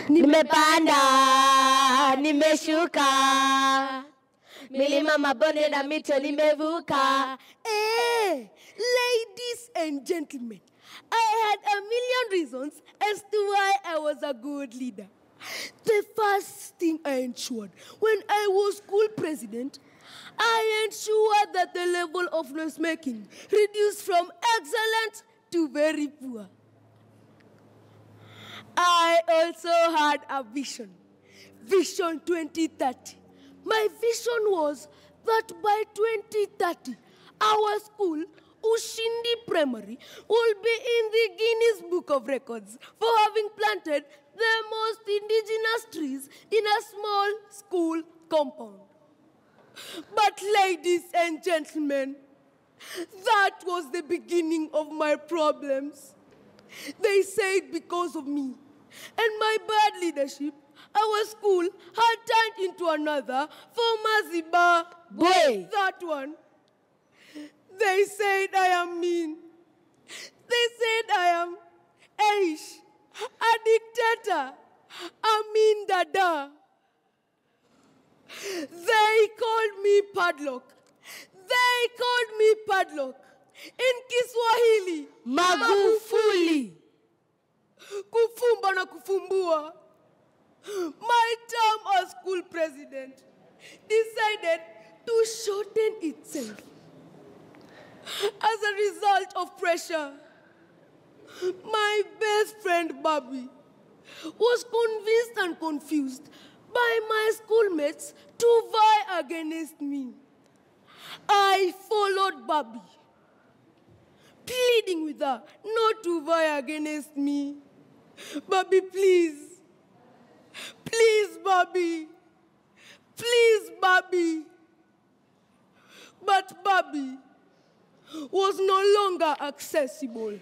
Nimepanda, nimeshuka, milima mabonde na mito nimevuka. Ladies and gentlemen, I had a million reasons as to why I was a good leader. The first thing I ensured when I was school president, I ensured that the level of noise making reduced from excellent to very poor. I also had a vision, Vision 2030. My vision was that by 2030, our school, Ushindi Primary, will be in the Guinness Book of Records for having planted the most indigenous trees in a small school compound. But ladies and gentlemen, that was the beginning of my problems. They said because of me and my bad leadership, our school had turned into another Maziba. Boy! That one. They said I am mean. They said I am Aish, a dictator, a mean dada. They called me padlock. They called me padlock. In Kiswahili, Magufuli. Kufumba na kufumbua. My term as school president decided to shorten itself. As a result of pressure, my best friend Bobby was convinced and confused by my schoolmates to vie against me. I followed Bobby, pleading with her not to vie against me. Bobby, please. Please, Bobby. Please, Bobby. But Bobby was no longer accessible.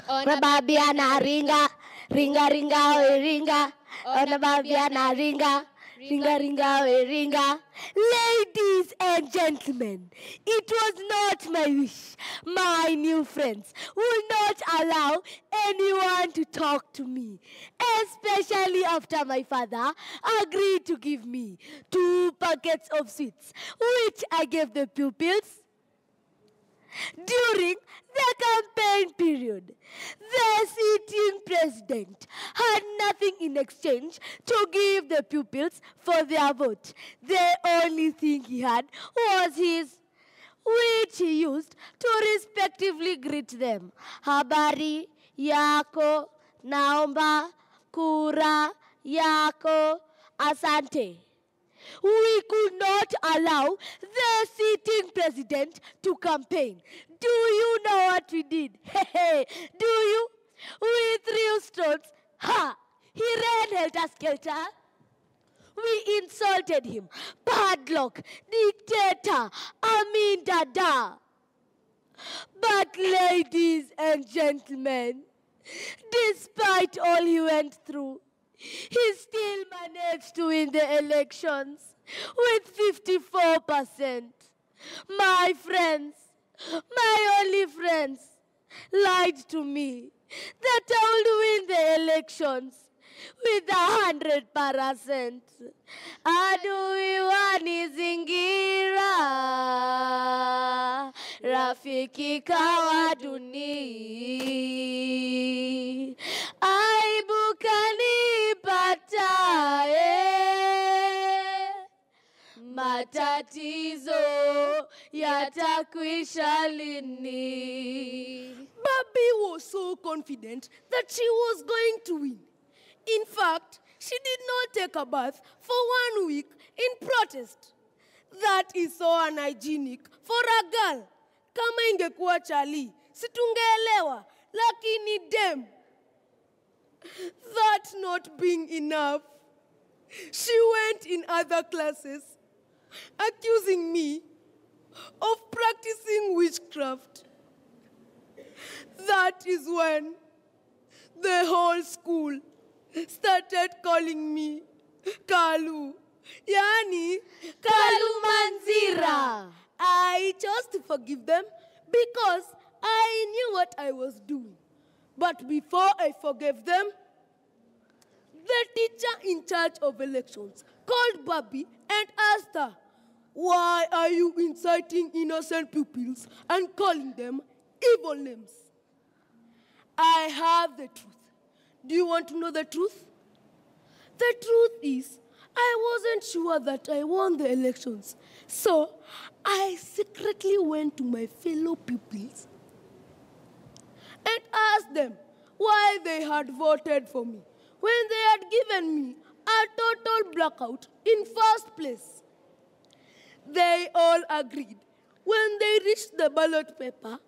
Ona babi ana ringa, ringa ringa we ringa. Ona babi ana ringa, ringa ringa we ringa. Ladies and gentlemen, it was not my wish. My new friends will not allow anyone to talk to me, especially after my father agreed to give me 2 packets of sweets, which I gave the pupils during the campaign period. The sitting president had nothing in exchange to give the pupils for their vote. The only thing he had was his, which he used to respectively greet them. Habari yako, naomba kura yako, asante. We could not allow the sitting president to campaign. Do you know what we did? Do you? We threw stones. Ha! He ran helter-skelter. We insulted him. Padlock, dictator, Amin Dada. But ladies and gentlemen, despite all he went through, he still managed to win the elections with 54%. My friends, my only friends, lied to me that I would win the elections with 100%. Adui wanizingira, rafiki kawaduni, aibu kanipata, matatizo yatakwisha lini. Bobby was so confident that she was going to win. In fact, she did not take a bath for 1 week in protest. That is so unhygienic for a girl. Kama ingekuwa chali, situngeelewa, lakini dem. That not being enough, she went in other classes, accusing me of practicing witchcraft. That is when the whole school started calling me Kalu. Yani, Kalu Manzira. I chose to forgive them because I knew what I was doing. But before I forgave them, the teacher in charge of elections called Bobby and asked her, "Why are you inciting innocent pupils and calling them evil names?" I have the truth. Do you want to know the truth? The truth is, I wasn't sure that I won the elections. So, I secretly went to my fellow pupils and asked them why they had voted for me when they had given me a total blackout in first place. They all agreed when they reached the ballot paper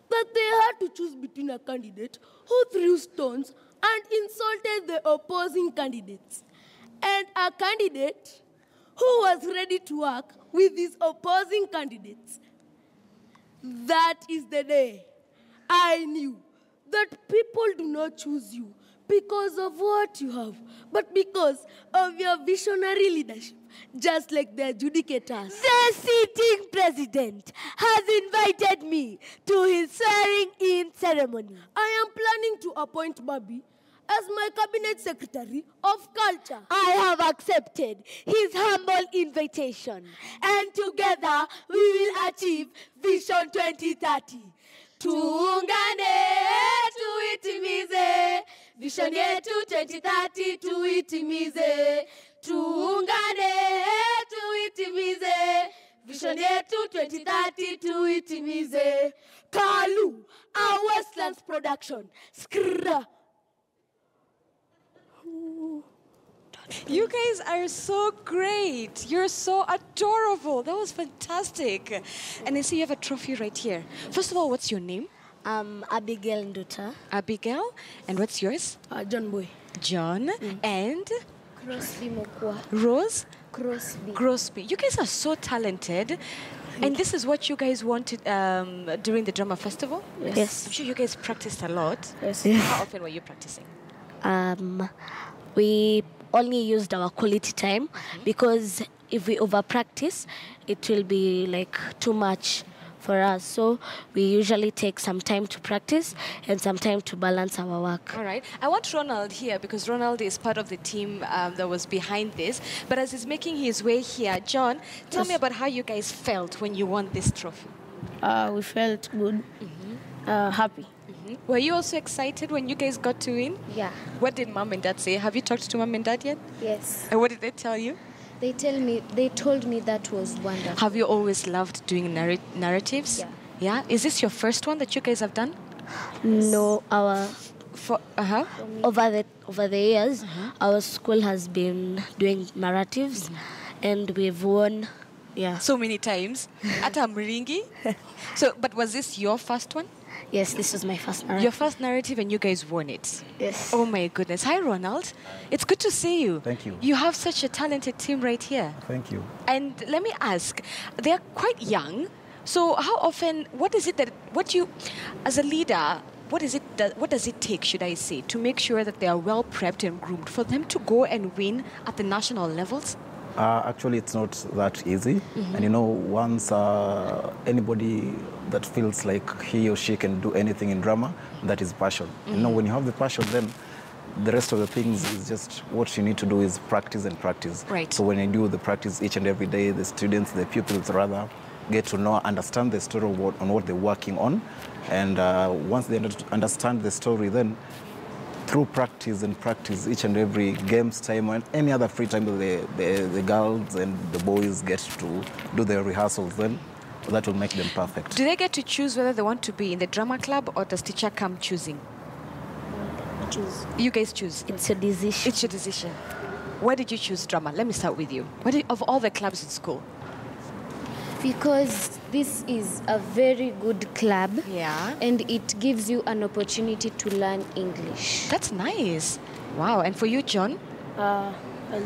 that they had to choose between a candidate who threw stones and insulted the opposing candidates and a candidate who was ready to work with his opposing candidates. That is the day I knew that people do not choose you because of what you have, but because of your visionary leadership, just like the adjudicators. The sitting president has invited me to his swearing-in ceremony. I am planning to appoint Bobby as my cabinet secretary of culture. I have accepted his humble invitation, and together we will achieve Vision 2030. Tuungane tuitimize vision yetu 2030 tuitimize. Tuungane tuitimize vision yetu 2030 tuitimize. Kalu, our Westlands production. Skrrra. You guys are so great. You're so adorable. That was fantastic. And I see you have a trophy right here. First of all, what's your name? Abigail Nduta. Abigail. And what's yours? John Boy. John. And Crosby Mokwa. Rose? Crosby. Crosby. You guys are so talented. And this is what you guys wanted during the drama festival? Yes. I'm sure you guys practiced a lot. Yes. How often were you practicing? We only used our quality time because if we over practice, it will be like too much for us. So we usually take some time to practice and some time to balance our work. All right. I want Ronald here because Ronald is part of the team that was behind this. But as he's making his way here, John, tell me about how you guys felt when you won this trophy. We felt good, happy. Were you also excited when you guys got to win? Yeah. What did mom and dad say? Have you talked to mom and dad yet? Yes. And what did they tell you? They told me that was wonderful. Have you always loved doing narratives? Yeah. Yeah? Is this your first one that you guys have done? No, our Over over the years, our school has been doing narratives, and we've won. Yeah. so many times. Ata mringi. So, but was this your first one? Yes, this was my first narrative. Your first narrative and you guys won it. Yes. Oh my goodness. Hi, Ronald. It's good to see you. Thank you. You have such a talented team right here. Thank you. And let me ask, they're quite young. So how often, as a leader, what does it take, should I say, to make sure that they are well prepped and groomed for them to go and win at the national levels? Actually, it's not that easy. And you know, once anybody that feels like he or she can do anything in drama, that is passion. You know, when you have the passion, then the rest of the things is just what you need to do is practice and practice. Right. So when you do the practice each and every day, the students, the pupils rather, get to know, understand the story on what they're working on. And once they understand the story, then through practice and practice each and every games time and any other free time that the girls and the boys get to do their rehearsals, then that will make them perfect. Do they get to choose whether they want to be in the drama club or does teacher come choosing? Choose. You guys choose. It's a decision. It's your decision. Why did you choose drama? Let me start with you. Of all the clubs in school? Because this is a very good club. Yeah. And it gives you an opportunity to learn English. That's nice. Wow. And for you, John? I'll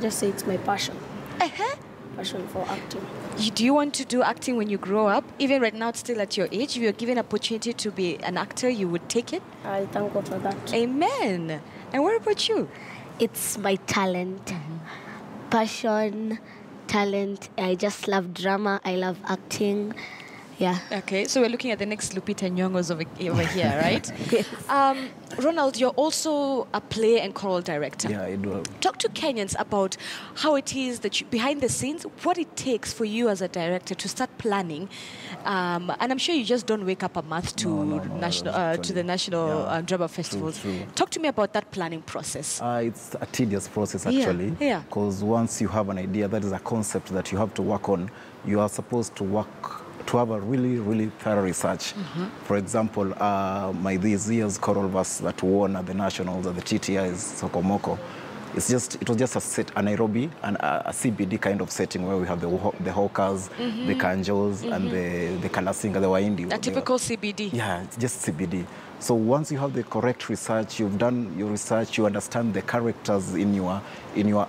just say it's my passion. Passion for acting. Do you want to do acting when you grow up? Even right now, still at your age, if you're given an opportunity to be an actor, you would take it? I thank God for that. Amen. And what about you? It's my talent, passion, talent. I just love drama. I love acting. Yeah. Okay, so we're looking at the next Lupita Nyong'os over here, right? Yes. Ronald, you're also a play and choral director. Yeah, I do. Talk to Kenyans about how it is that behind the scenes, what it takes for you as a director to start planning. And I'm sure you just don't wake up a month to to the National Drama Festivals. True. Talk to me about that planning process. It's a tedious process, actually. Yeah. Because once you have an idea, that is a concept that you have to work on, you are supposed to have a really, really thorough research. For example, this year's choral verse that won at the Nationals at the TTI's Sokomoko, it was just a Nairobi and a CBD kind of setting where we have the hawkers, the kanjos, and the kalasinga, the waindi. A typical CBD. Yeah, it's just CBD. So once you have the correct research, you've done your research, you understand the characters in your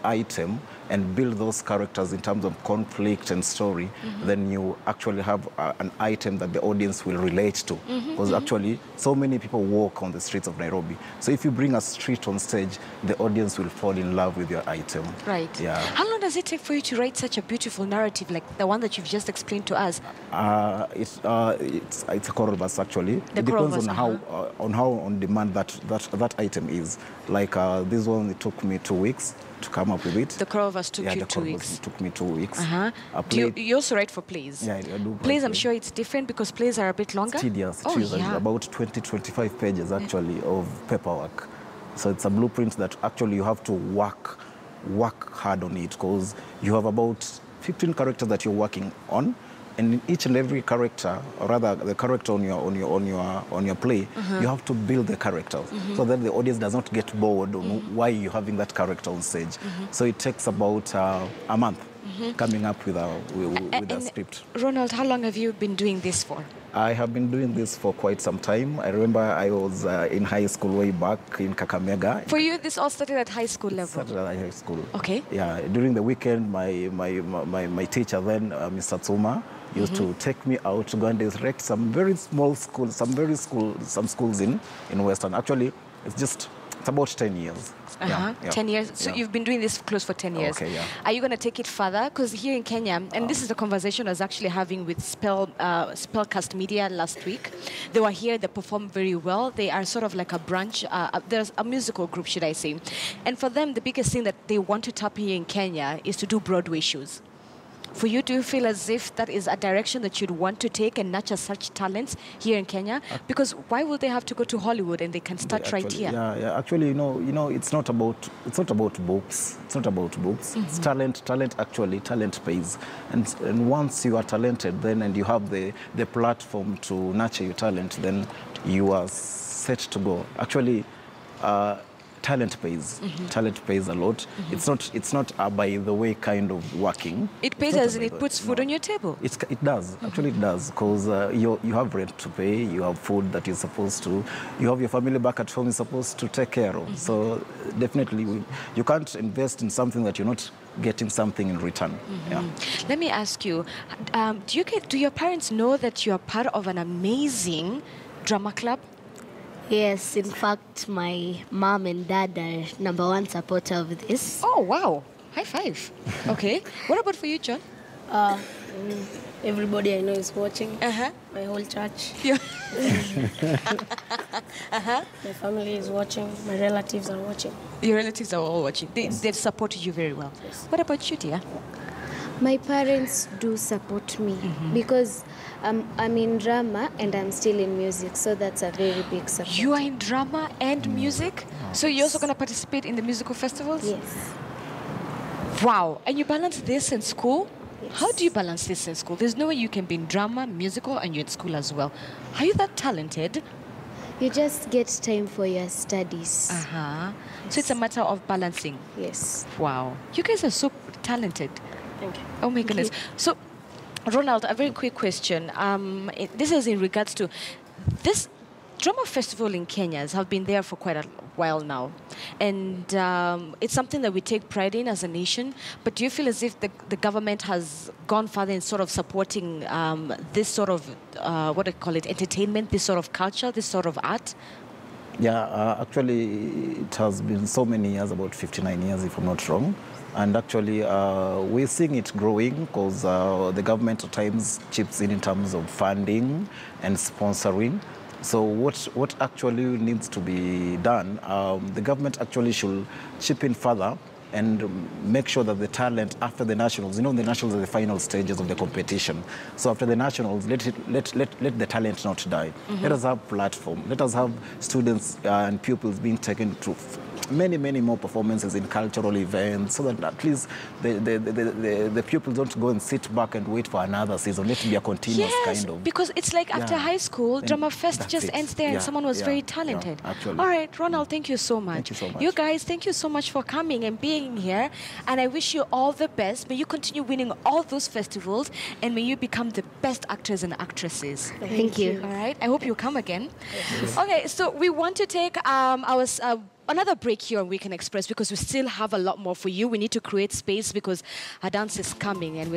item, and build those characters in terms of conflict and story, then you actually have an item that the audience will relate to. Because actually, so many people walk on the streets of Nairobi. So if you bring a street on stage, the audience will fall in love with your item. Right. Yeah. How long does it take for you to write such a beautiful narrative like the one that you've just explained to us? It's a choral verse, actually. It depends on how on demand that item is. Like this one, it took me 2 weeks to come up with it. The choral verse took you 2 weeks. It took me 2 weeks. You also write for plays? Yeah, I do. Plays, I'm sure it's different because plays are a bit longer? It's tedious. Oh, yeah. About 20-25 pages, actually, of paperwork. So it's a blueprint that actually you have to work hard on it, because you have about 15 characters that you're working on. And in each and every character, or rather the character on your play, you have to build the characters so that the audience does not get bored on why you're having that character on stage. So it takes about a month coming up with a script. Ronald, how long have you been doing this for? I have been doing this for quite some time. I remember I was in high school way back in Kakamega. For you, this all started at high school level? Started at high school. Okay. Yeah, during the weekend, my teacher then, Mr. Tsuma, used to take me out to go and direct some very small schools, some schools in Western. Actually, it's about 10 years. 10 years. So you've been doing this close for 10 years. Okay, yeah. Are you going to take it further? Because here in Kenya, and this is the conversation I was actually having with Spellcast Media last week. They were here, they performed very well. They are sort of like a branch, there's a musical group, should I say. And for them, the biggest thing that they want to tap here in Kenya is to do Broadway shows. For you, do you feel as if that is a direction that you'd want to take and nurture such talents here in Kenya? Because why would they have to go to Hollywood and they can start right here? Yeah. Actually, it's not about books. It's not about books. It's talent. Talent pays. And once you are talented, then and you have the platform to nurture your talent, then you are set to go. Actually, talent pays. Talent pays a lot. It's not a by the way kind of working. It pays as in it puts food on your table. It does. Actually, it does, because you have rent to pay. You have food that you're supposed to. You have your family back at home you're supposed to take care of. So definitely, you can't invest in something that you're not getting something in return. Yeah. Let me ask you, do your parents know that you're part of an amazing drama club? Yes, in fact, my mom and dad are #1 supporter of this. Oh, wow. High five. Okay. What about for you, John? Everybody I know is watching. My whole church. Yeah. My family is watching. My relatives are watching. Your relatives are all watching. They've supported you very well. Yes. What about you, dear? My parents do support me because I'm in drama and I'm still in music, so that's a very big support. You are in drama and music? So you're also going to participate in the musical festivals? Yes. Wow. And you balance this in school? Yes. How do you balance this in school? There's no way you can be in drama, musical, and you're in school as well. Are you that talented? You just get time for your studies. So it's a matter of balancing. Yes. Wow. You guys are so talented. Thank you. Oh my goodness. So, Ronald, a very quick question. This is in regards to this drama festival in Kenya. Have been there for quite a while now, and it's something that we take pride in as a nation. But do you feel as if the government has gone further in sort of supporting this sort of what do you call it, entertainment, this sort of culture, this sort of art? Yeah, actually, it has been so many years, about 59 years, if I'm not wrong. And actually, we're seeing it growing because the government at times chips in terms of funding and sponsoring. So what actually needs to be done, the government actually should chip in further and make sure that the talent after the nationals, the nationals are the final stages of the competition. So after the nationals, let the talent not die. Let us have platform. Let us have students and pupils being taken to many more performances in cultural events, so that at least the pupils don't go and sit back and wait for another season. Let it be a continuous kind of. Because it's like after high school, Drama Fest just ends there and someone was very talented. Actually. All right, Ronald, thank you so much. Thank you so much. You guys, thank you so much for coming and being here. And I wish you all the best. May you continue winning all those festivals and may you become the best actors and actresses. Thank you. All right, I hope you come again. Okay, so we want to take another break here on Weekend Express because we still have a lot more for you. We need to create space because our dance is coming and